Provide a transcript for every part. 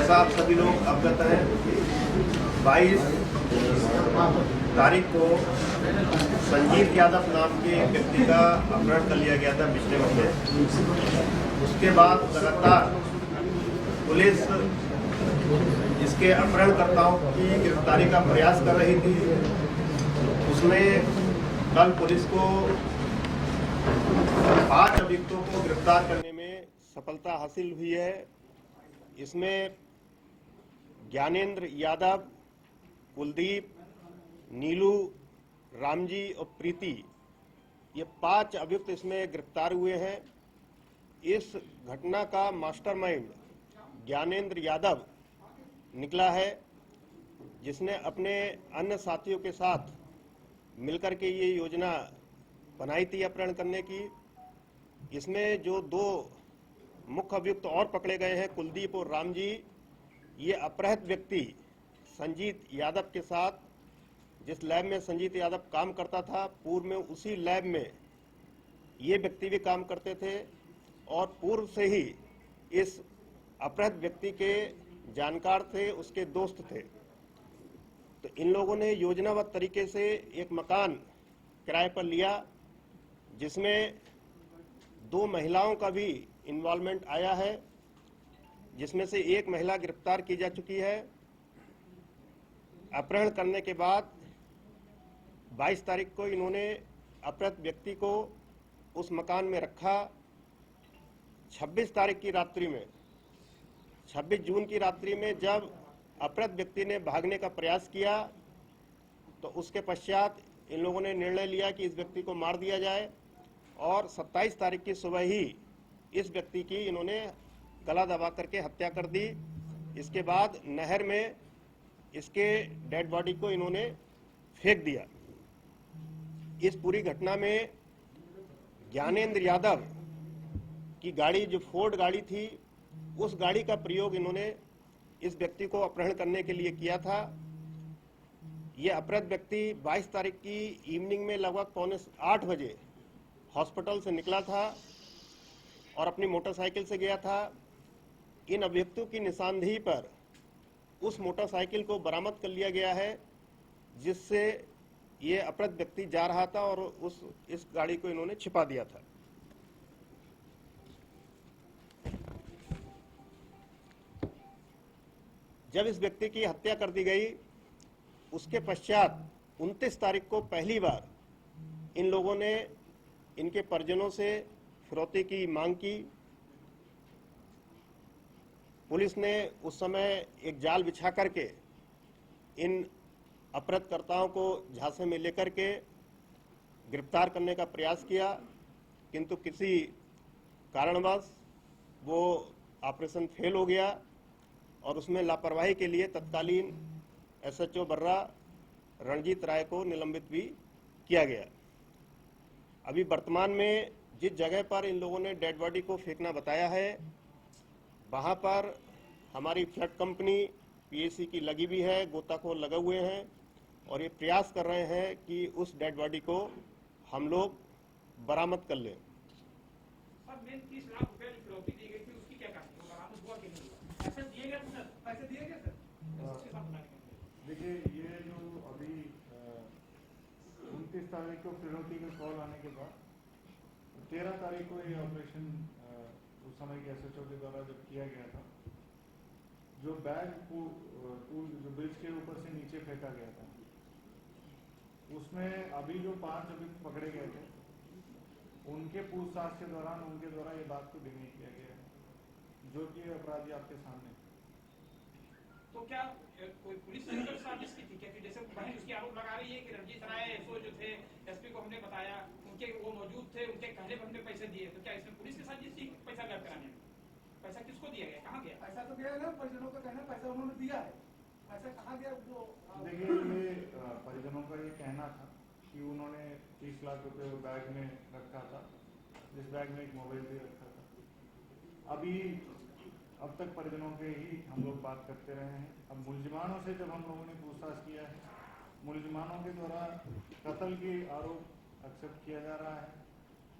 जैसा आप सभी लोग अवगत हैं, 22 तारीख को संजीव यादव नाम के व्यक्ति का अपहरण कर लिया गया था पिछले महीने। उसके बाद लगातार पुलिस इसके अपहरणकर्ताओं की गिरफ्तारी का प्रयास कर रही थी। उसमें कल पुलिस को 5 अभियुक्तों को गिरफ्तार करने में सफलता हासिल हुई है। इसमें ज्ञानेंद्र यादव, कुलदीप, नीलू, रामजी और प्रीति, ये 5 अभियुक्त इसमें गिरफ्तार हुए हैं। इस घटना का मास्टरमाइंड ज्ञानेंद्र यादव निकला है, जिसने अपने अन्य साथियों के साथ मिलकर के ये योजना बनाई थी अपहरण करने की। इसमें जो 2 मुख्य अभियुक्त और पकड़े गए हैं, कुलदीप और रामजी, ये अपहृत व्यक्ति संजीत यादव के साथ, जिस लैब में संजीत यादव काम करता था, पूर्व में उसी लैब में ये व्यक्ति भी काम करते थे और पूर्व से ही इस अपहृत व्यक्ति के जानकार थे, उसके दोस्त थे। तो इन लोगों ने योजनाबद्ध तरीके से एक मकान किराए पर लिया, जिसमें 2 महिलाओं का भी इन्वॉल्वमेंट आया है, जिसमें से एक महिला गिरफ्तार की जा चुकी है। अपहरण करने के बाद 22 तारीख को इन्होंने अपहृत व्यक्ति को उस मकान में रखा। 26 तारीख की रात्रि में, 26 जून की रात्रि में जब अपहृत व्यक्ति ने भागने का प्रयास किया, तो उसके पश्चात इन लोगों ने निर्णय लिया कि इस व्यक्ति को मार दिया जाए और 27 तारीख की सुबह ही इस व्यक्ति की इन्होंने गला दबा करके हत्या कर दी। इसके बाद नहर में इसके डेड बॉडी को इन्होंने फेंक दिया। इस पूरी घटना में ज्ञानेंद्र यादव की गाड़ी, जो फोर्ड गाड़ी थी, उस गाड़ी का प्रयोग इन्होंने इस व्यक्ति को अपहरण करने के लिए किया था। यह अपहृत व्यक्ति 22 तारीख की इवनिंग में लगभग 7:45 बजे हॉस्पिटल से निकला था और अपनी मोटरसाइकिल से गया था। इन अभियुक्तों की निशानदेही पर उस मोटरसाइकिल को बरामद कर लिया गया है, जिससे ये अपहृत व्यक्ति जा रहा था और इस गाड़ी को इन्होंने छिपा दिया था। जब इस व्यक्ति की हत्या कर दी गई, उसके पश्चात 29 तारीख को पहली बार इन लोगों ने इनके परिजनों से फिरौती की मांग की। पुलिस ने उस समय एक जाल बिछा करके इन अपहरणकर्ताओं को झांसे में लेकर के गिरफ्तार करने का प्रयास किया, किंतु किसी कारणवश वो ऑपरेशन फेल हो गया और उसमें लापरवाही के लिए तत्कालीन SHO बर्रा रणजीत राय को निलंबित भी किया गया। अभी वर्तमान में जिस जगह पर इन लोगों ने डेड बॉडी को फेंकना बताया है, वहां पर हमारी फ्लड कंपनी PAC की लगी भी है, गोताखोर लगे हुए हैं और ये प्रयास कर रहे हैं कि उस डेड बॉडी को हम लोग बरामद कर लें। देखिए, ये जो अभी 29 तारीख को फिरौती का कॉल आने के बाद 13 तारीख को ये ऑपरेशन उस समय के SHO के द्वारा जब किया गया था, जो बैग पुल जो ब्रिज के ऊपर से नीचे फेंका गया था, उसमें अभी जो 5 अभियुक्त पकड़े गए थे, उनके पूछताछ के दौरान उनके द्वारा ये बात को डिनाई किया गया है, जो कि अपराधी आपके सामने। तो क्या कोई पुलिस साजिश की थी क्या? कि जैसे बहन उसकी आरोप लगा रही है कि रणजीत राय SHO जो थे, SP को हमने बताया, उनके वो मौजूद थे, उनके कहने पर हमने पैसे दिए, तो क्या इसमें पुलिस की साजिश थी पैसा गायब कराने में? पैसा किसको दिया गया, कहाँ गया? पैसा तो गया ना, परिजनों का कहना पैसा उन्होंने दिया है, पैसा कहाँ गया? देखिए, ये परिजनों का ये कहना था कि उन्होंने 30 लाख रुपए बैग में रखा था, जिस बैग में एक मोबाइल भी रखा था। अब तक परिजनों के ही हम लोग बात करते रहे हैं। अब मुलजिमानों से जब हम लोगों ने पूछताछ किया है, मुलजिमानों के द्वारा कत्ल के आरोप एक्सेप्ट किया जा रहा है,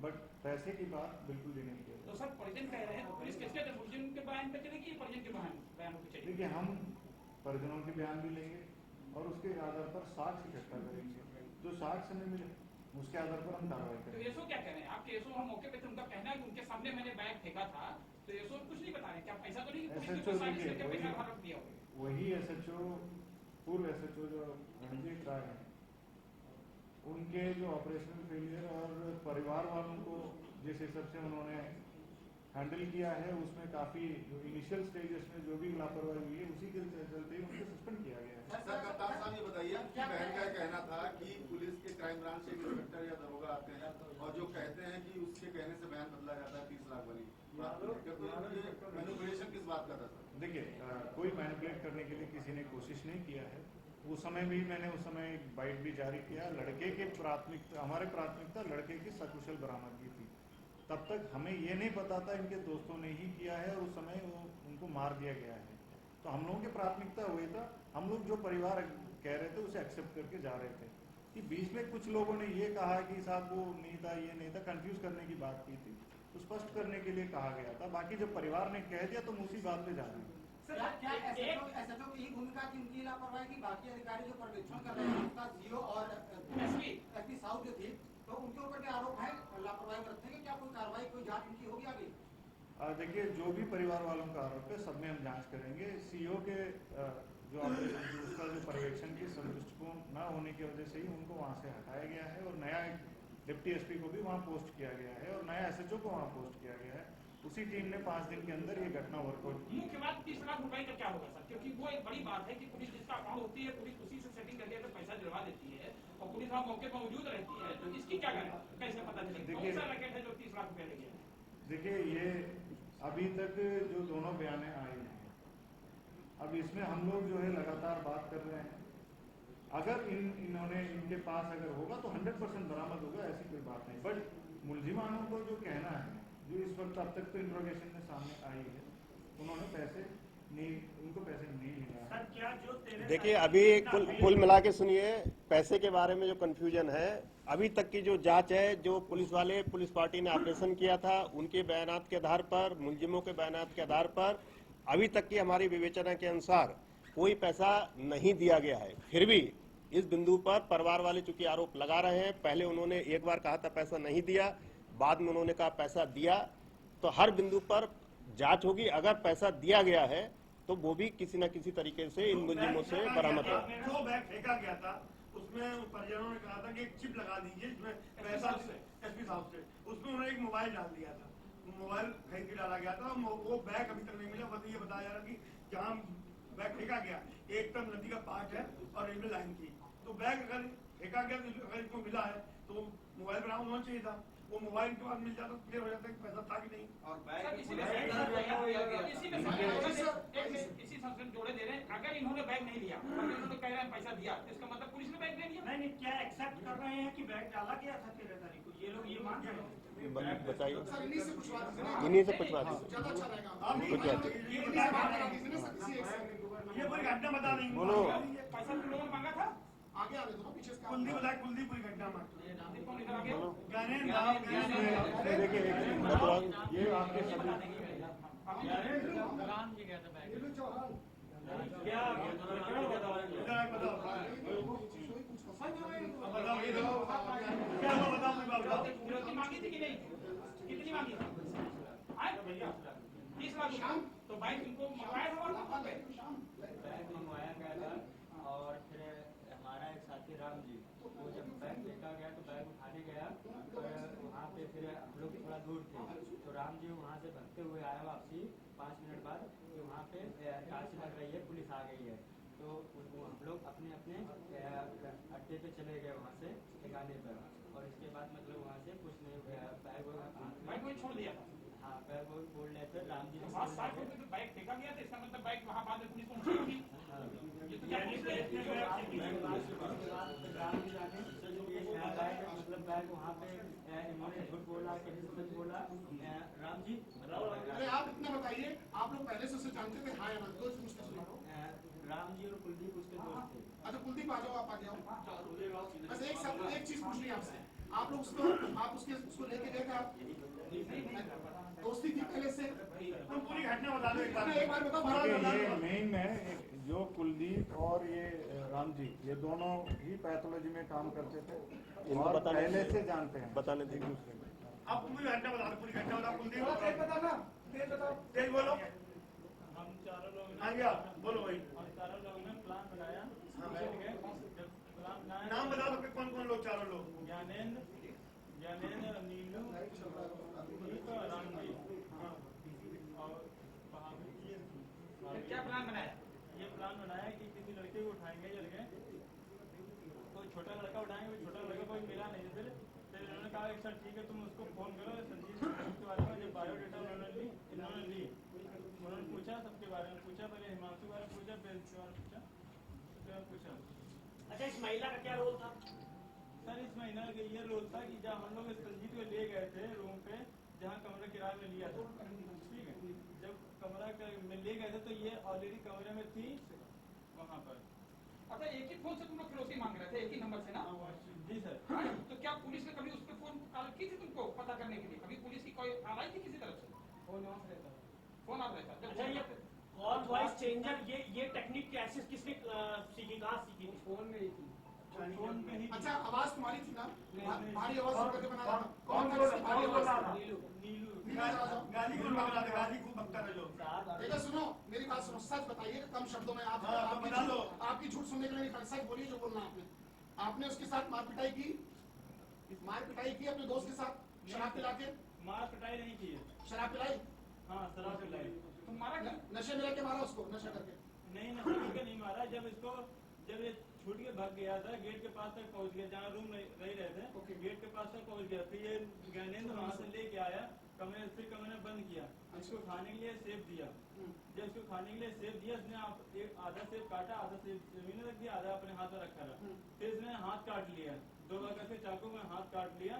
बट पैसे की बात बिल्कुल भी नहीं किया। तो सर परिजन कह रहे हैं, पुलिस कैसे मुलजिम के बयान पे चलेगी, परिजन के बयान पे चलेगी? देखिए, हम परिजनों के बयान भी लेंगे और उसके आधार पर साक्ष्य इकट्ठा करेंगे। जो साक्ष्य में मिले उसके आधार पर हम कार्रवाई तो करेंगे। एसओ क्या कह रहे हैं? आपके एसओ हम मौके पे थे, उनका कहना है कि उनके सामने मैंने बैग फेंका था, तो एसओ कुछ नहीं बता रहे। क्या पैसा तो नहीं, पुलिस ने SHO कोई साजिश देखिए, करके पैसा बाहर रख दिया हो? वही SHO, पूर्व SHO जो रणजीत राय हैं, उनके जो ऑपरेशनल फेलियर और परिवार वालों को जिस हिसाब से उन्होंने हैंडल किया है, उसमें काफी जो इनिशियल स्टेजेस में जो भी लापरवाही हुई है, उसी के चलते ही उनको सस्पेंड किया गया है। सर, कप्तान साहब ये बताइए कि बहन का कहना था कि पुलिस के क्राइम ब्रांच से इंस्पेक्टर या दरोगा आते हैं और जो कहते हैं कि उसके कहने से बयान बदला जाता है 30 लाख वाली बात को लेकर, तो ये मैनिपुलेशन किस बात का था सर? देखिए, कोई मैनिपुलेट करने के लिए किसी ने कोशिश नहीं किया है। उस समय भी मैंने उस समय एक बाइट भी जारी किया। लड़के के प्राथमिकता, हमारे प्राथमिकता लड़के की सकुशल बरामदगी थी। तब तक हमें ये नहीं पता था इनके दोस्तों ने ही किया है और उस समय वो उनको मार दिया गया है। तो हम लोगों की प्राथमिकता वही था। हम लोग जो परिवार कह रहे थे उसे एक्सेप्ट करके जा रहे थे। कि बीच में कुछ लोगों ने ये कहा कि साहब वो नहीं था, ये नहीं था, कंफ्यूज करने की बात की थी, तो स्पष्ट करने के लिए कहा गया था। बाकी जब परिवार ने कह दिया तो हम उसी बात पे जा रहे हैं। क्या SHO की भूमिका थी उनकी लापरवाही की? बाकी अधिकारी जो पर्यवेक्षण कर रहे हैं, उसका CO और SP साउथ जो थी, तो उनके ऊपर क्या आरोप है लापरवाही बरतने के? क्या कोई कार्रवाई, कोई जांच इनकी होगी आगे? देखिए, जो भी परिवार वालों का आरोप है सब में हम जांच करेंगे। CO के जो ऑपरेशन, उसका जो पर्यवेक्षण की संतुष्टिपूर्ण न होने की वजह से ही उनको वहाँ से हटाया गया है और नया एक डिप्टी SP को भी वहाँ पोस्ट किया गया है और नया SHO को वहाँ पोस्ट किया गया है। उसी टीम ने 5 दिन के अंदर ये घटना वर्कआउट की। मुख्य बात 30 लाख रुपए का क्या होगा सर? क्योंकि वो एक बड़ी बात है कि पुलिस जिसका अकाउंट होती है, पुलिस उसी से सेटिंग करके तो पैसा दिलवा देती है और पुलिस वहाँ मौके पर मौजूद रहती है, तो इसकी क्या करें? कैसे पता चलेगा कौन सा रैकेट है जो 30 लाख रुपए लेके? देखिए, ये अभी तक जो दोनों बयानें आई हैं, अब इसमें हम लोग जो है लगातार बात कर रहे हैं। अगर इन्होंने इनके पास अगर होगा तो 100% बरामद होगा, ऐसी कोई बात नहीं। बट मुलजिमानों को जो कहना है, जो इस वक्त अब तक तो इंट्रोगेशन में सामने आई है, उन्होंने पैसे नहीं, उनको पैसे नहीं मिला है। सर, क्या जो देखिए, अभी कुल मिला के सुनिए, पैसे के बारे में जो कंफ्यूजन है, अभी तक की जो जांच है, जो पुलिस पार्टी ने ऑपरेशन किया था, उनके बयानात के आधार पर, मुलजिमों के बयानात के आधार पर अभी तक की हमारी विवेचना के अनुसार कोई पैसा नहीं दिया गया है। फिर भी इस बिंदु पर परिवार वाले चूंकि आरोप लगा रहे हैं, पहले उन्होंने एक बार कहा था पैसा नहीं दिया, बाद में उन्होंने कहा पैसा दिया, तो हर बिंदु पर जांच होगी। अगर पैसा दिया गया है तो वो भी किसी न किसी तरीके से इन मुलजिमों से बरामद हो। जो बैग फेंका गया था उसमें परिजनों ने कहा था कि एक चिप लगा दीजिए जिसमें पैसा SP साहब से, उसमें उन्होंने एक मोबाइल डाल दिया था, मोबाइल फेंक के डाला गया था। वो बैग अभी तक नहीं मिला। बस ये बताया जा रहा कि जहाँ बैग फेंका गया एक तरफ नदी का पार्ट है और रेलवे लाइन की, तो बैग अगर फेंका गया तो अगर इसको मिला है तो मोबाइल बरामद होना चाहिए था। वो मोबाइल के बाद मिल जाता तो क्लियर हो जाता कि पैसा था कि नहीं। और इसी संस्करण जोड़े दे रहे हैं, अगर इन्होंने बैग नहीं लिया, अगर इन्होंने कह रहे हैं पैसा दिया, तो इसका मतलब पुलिस ने बैग नहीं लिया। नहीं, क्या एक्सेप्ट कर रहे हैं कि बैग डाला गया था 13 तारीख को? ये लोग ये मान रहे हैं? बताइए, सर, इन्हीं से कुछ बात इन्हीं से कुछ बात ज्यादा अच्छा रहेगा। ये पूरी घटना बता देंगे। बोलो। पैसा तुम लोगों ने मांगा था? आगे आने दो, पीछे से कुलदीप बताए, कुलदीप पूरी घटना में कौन इधर आ गया? ज्ञानेंद्र राव देखिए, ये आपके सभी गिरफ्तारी मांगी थी कि नहीं? कितनी मांगी थी? 30 लाख। तो बैंक तुमको मंगवाया था वहाँ पे? बैग मंगवाया गया था और फिर हमारा एक साथी राम जी, वो जब बैग फेंका गया तो बैग उठाने गया, तो वहाँ पे फिर हम लोग थोड़ा दूर थे, तो राम जी वहाँ से भागते हुए आया वापसी 5 मिनट बाद कि वहाँ पे टाँची लग रही है, पुलिस आ गई है। तो हम लोग अपने अपने अड्डे पे चले गए वहाँ से ठिकाने पर, और इसके बाद मतलब वहाँ से कुछ नहीं, बैंक को ही छोड़ दिया था। हाँ, बैग वो बोल रहे थे राम जी। 5-7 रुपए तो बैग फेंका गया था, इसका मतलब बैग वहाँ बाद में पुलिस पहुंची होगी। ये तो क्या पुलिस मतलब बैग वहाँ पे इन्होंने झूठ बोला, किसी सच बोला। राम जी अरे आप इतना बताइए, आप लोग पहले से उसे जानते थे हाँ या ना? दो पूछते राम जी और कुलदीप उसके दोस्त थे। अच्छा, कुलदीप आ जाओ, आप आ जाओ। बस एक चीज पूछनी है आपसे, आप लोग उसको लेके गए थे, दोस्ती थी पहले से? तुम पूरी घटना बता दो एक बार। एक बार बताओ। मेन जो कुलदीप और ये राम जी, ये दोनों ही पैथोलॉजी में काम करते थे इनको और बताने पहले दीजिए। से जानते हैं बताने एक दीजिए। दूसरे को। आप पूरी घटना बता दो, पूरी घटना बताओ कुलदीप। तेज बताओ ना, तेज बताओ। तेज बोलो। हम चारों लोग हाँ जी, आप बोलो भाई। हम चारों लोगों ने प्लान बनाया, बैठ गए, जब प्लान बनाया नाम बताओ सबके, कौन कौन लोग, चारों लोग। ज्ञानेंद्र, नीलू, कुलदीप और राम जी। हाँ, और वहाँ पे फिर क्या प्लान बनाया? ये प्लान बनाया कि किसी लड़के को उठाएंगे जगह, कोई छोटा लड़का उठाएंगे, कोई छोटा लड़का कोई मिला नहीं। फिर इन्होंने कहा कि सर ठीक है, तुम उसको फोन करो। संजीव के बारे में जब बायोडेटा इन्होंने ली, उन्होंने पूछा सबके बारे में, पूछा पहले हिमांशु के बारे में पूछा, फिर इसके बारे में पूछा, उसके बाद पूछा। अच्छा, इस महिला का क्या रोल था? सर इस महीना का ये रोल था कि जब हम लोग संजीत को ले गए थे रूम पे, जहाँ कमरा किराए में लिया था, ठीक है, जब कमरा में ले गए थे तो ये ऑलरेडी कमरे में थी वहाँ पर। अच्छा, एक ही फोन से तुम लोग फिरोजी मांग रहे थे, एक ही नंबर से ना? जी सर। हाँ, तो क्या पुलिस ने कभी उस पर फोन कॉल की थी तुमको पता करने के लिए? कभी पुलिस की कोई आवाज थी किसी तरफ से? फोन ऑफ रहता, फोन ऑफ रहता। अच्छा, ये कॉल वॉइस चेंजर, ये टेक्निक कैसे किसने सीखी, कहाँ सीखी थी? फोन में ही थी। फोन पे ही। अच्छा, आवाज तुम्हारी थी ना? नहीं। भारी आवाज सुन करके बना रहा था। कौन था बोल जिसकी भारी रहा आवाज था? थी? नीलू। गाली क्यों बकता था, गाली खूब बकता था जो। देखो सुनो, मेरी बात सुनो, सच बताइए कम शब्दों में। आप हाँ, तो बता दो। आपकी झूठ सुनने के लिए नहीं, सच बोलिए जो बोलना आपने। आपने उसके साथ मार पिटाई की अपने दोस्त के साथ शराब पिला के? मार पिटाई नहीं की है। शराब पिलाई? हाँ शराब पिलाई। तुम मारा क्या? नशे में लेके मारा उसको, नशा करके? नहीं नहीं मारा। जब ये छूट के भाग गया था, गेट के पास तक पहुंच गया, जहाँ रूम रह रहे थे, गेट के पास तक पहुंच गया। फिर ये ज्ञानेंद्र वहाँ से लेके आया, फिर कमरे में बंद किया, इसको खाने के लिए सेब दिया। जब इसको खाने के लिए सेब दिया, इसने एक आधा सेब काटा, आधा सेब जमीन में रख दिया, आधा अपने हाथ में रखा रहा। फिर इसने हाथ काट लिया, 2 बार करके चाकू में हाथ काट लिया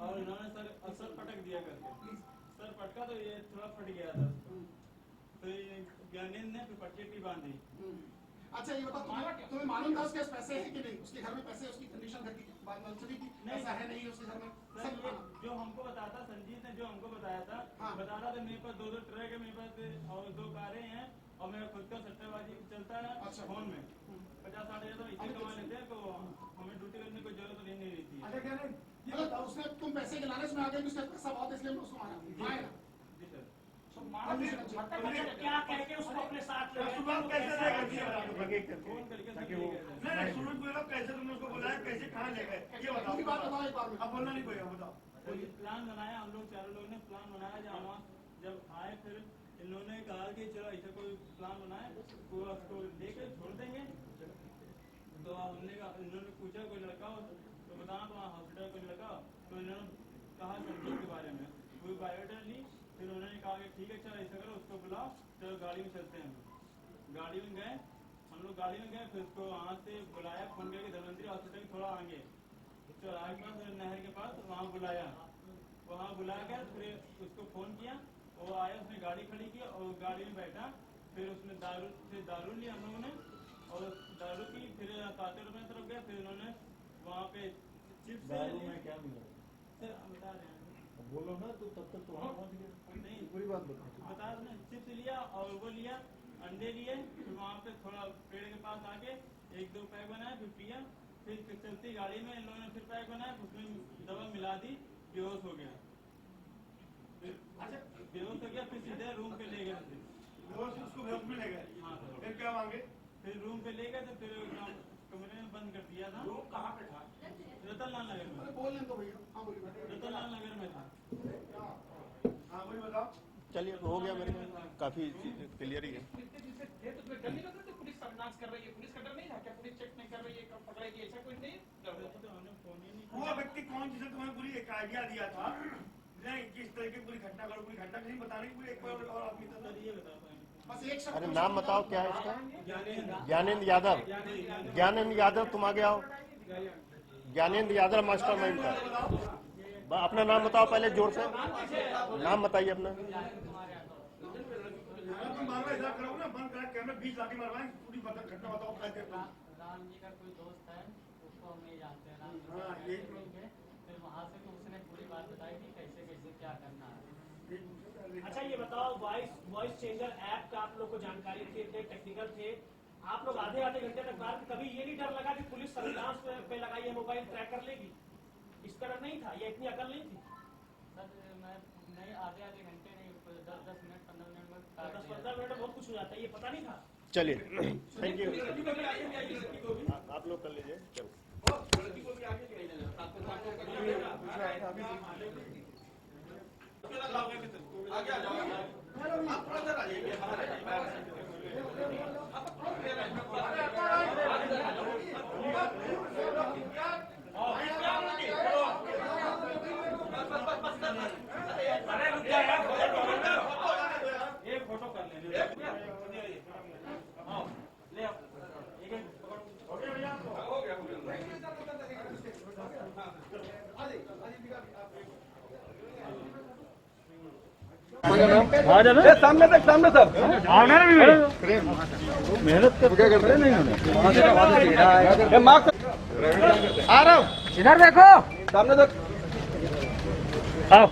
और इन्होंने सर पटक दिया करके। सर पटका तो ये थोड़ा फट गया था। फिर ज्ञानेंद्र ने फिर पट्टी बांधी। अच्छा, ये बताओ, तुम्हें मालूम था उसके पास पैसे है कि नहीं? उसके घर में पैसे, उसकी कंडीशन घर की मंथली की ऐसा है नहीं उसके घर में? सब जो हमको बताता, संजीत ने जो हमको बताया था, बता रहा था मेरे पास 2 ट्रक है, मेरे पास और 2 कारें हैं और मेरा खुद का सट्टेबाजी चलता है। अच्छा, फोन में 50-60 हजार तो इसे कमा लेते हैं, तो हमें ड्यूटी करने की जरूरत नहीं रहती है। अच्छा, क्या नहीं ये बताओ, उसने तुम पैसे के लालच में आ गए कि उसका पैसा बहुत, इसलिए उसको मारा? जी सर। तो मारा क्या कह के उसको अपने साथ ले गए? शुरुआत कैसे ले गए ये बता दो। एक-एक करके, फोन करके ताकि सब वो ले गए थे। नहीं शुरू में कैसे तुमने उसको बुलाया, कैसे कहाँ ले गए, ये बताओ। पूरी बात बताओ एक बार में। अब बोलना नहीं कोई, अब बताओ। तो ये प्लान बनाया, हम लोग चारों लोगों ने प्लान बनाया। जब आए फिर इन लोगों ने कहा कि चलो ऐसा कोई प्लान बनाए, पूरा उसको लेकर छोड़ देंगे। तो हमने कहा, इन्होंने पूछा कोई लड़का हो तो बताना, तो वहाँ हॉस्पिटल कोई लड़का हो। तो इन्होंने कहा संजीव के बारे में, कोई बायोडेटा ली। फिर उन्होंने कहा कि ठीक है चलो ऐसा करो, उसको बुलाओ, चलो गाड़ी में चलते हैं। गाड़ी में गए, हम लोग गाड़ी में गए, फिर उसको वहाँ से बुलाया, फोन करके धनवंतरी हॉस्पिटल थोड़ा आगे, चौराहे के पास, नहर के पास, वहाँ बुलाया। वहाँ बुला कर फिर उसको फोन किया, वो आया, उसने गाड़ी खड़ी की और गाड़ी में बैठा। फिर उसने दारू ली हम लोगों ने, और दारू की। फिर ताते रुपये तरफ गया, फिर उन्होंने वहाँ पे चिप्स दारू में क्या मिला? सर बता रहे हैं, बोलो ना, तो तब तक तो वहाँ पहुँच गए। नहीं पूरी बात बताओ। बता रहे हैं, चिप्स लिया और वो लिया, अंडे लिए। फिर वहाँ पे थोड़ा पेड़ के पास आके 1-2 पैक बनाया, फिर पिया। फिर चलती गाड़ी में इन लोगों ने फिर पैक बनाया, उसमें दवा मिला दी, बेहोश हो गया। अच्छा, बेहोश हो गया, फिर सीधे रूम पे ले गए। उसको बेहोश में ले गए। हाँ सर। फिर क्या मांगे? फिर रूम पे ले गए तो फिर कमरे में बंद कर दिया था। रूम कहाँ पे था? रतनलाल नगर में। बोलने दो भैया। हाँ बोलिए। रतनलाल नगर में था। हाँ वही बताओ। चलिए, हो गया मेरे को काफी क्लियर ही है। इतने दिन से थे तो तुम्हें डर नहीं लग रहा था? पुलिस सर्विलांस कर रही है, पुलिस का डर नहीं था क्या? पुलिस चेक नहीं कर रही है, कब पकड़ेगी, ऐसा कुछ नहीं डर था? तो हमने फोन ही नहीं वो व्यक्ति कौन जिसे तुम्हें पूरी एक आइडिया दिया था, नहीं किस तरह की पूरी घटना करो, पूरी घटना नहीं बताने की, पूरी एक बार और आदमी था। सर ये बता पाएंगे। बस एक शब्द। अरे नाम बताओ क्या है इसका? ज्ञानेंद्र ज्ञानेंद्र यादव। ज्ञानेंद्र यादव, तुम आगे आओ। ज्ञानेंद्र यादव मास्टर माइंड का। अपना नाम बताओ पहले जोर से, नाम बताइए अपना। तुम मामला इधर करो ना, बंद करा कैमरा, 20 लाठी मरवाएं, पूरी घटना बताओ। राम जी का कोई दोस्त है, उसको हम नहीं जानते हैं। हाँ, ये फिर वहाँ से तो उसने पूरी बात बताई कि कैसे कैसे क्या करना है। अच्छा ये बताओ, वॉइस चेंजर ऐप का आप लोग को जानकारी थे, टेक्निकल थे, आप लोग आधे घंटे तक बाद कभी ये नहीं डर लगा कि पुलिस सर्विलांस पे लगाई है, मोबाइल ट्रैक कर लेगी? इस तरह नहीं था, ये इतनी अकल नहीं थी? सर मैं नहीं, आधे घंटे नहीं, 10 मिनट 15 मिनट में 10-15 मिनट में बहुत कुछ हो जाता है, ये पता नहीं था? चलिए, थैंक यू। आप लोग कर लीजिए, चलो। एक फोटो कर लेंगे। ले आओ, एक हो गया भैया, हो गया। सामने तक, सामने सब मेहनत कर क्या करते हैं, नहीं आ रहा हूँ, इधर देखो, सामने तक आओ।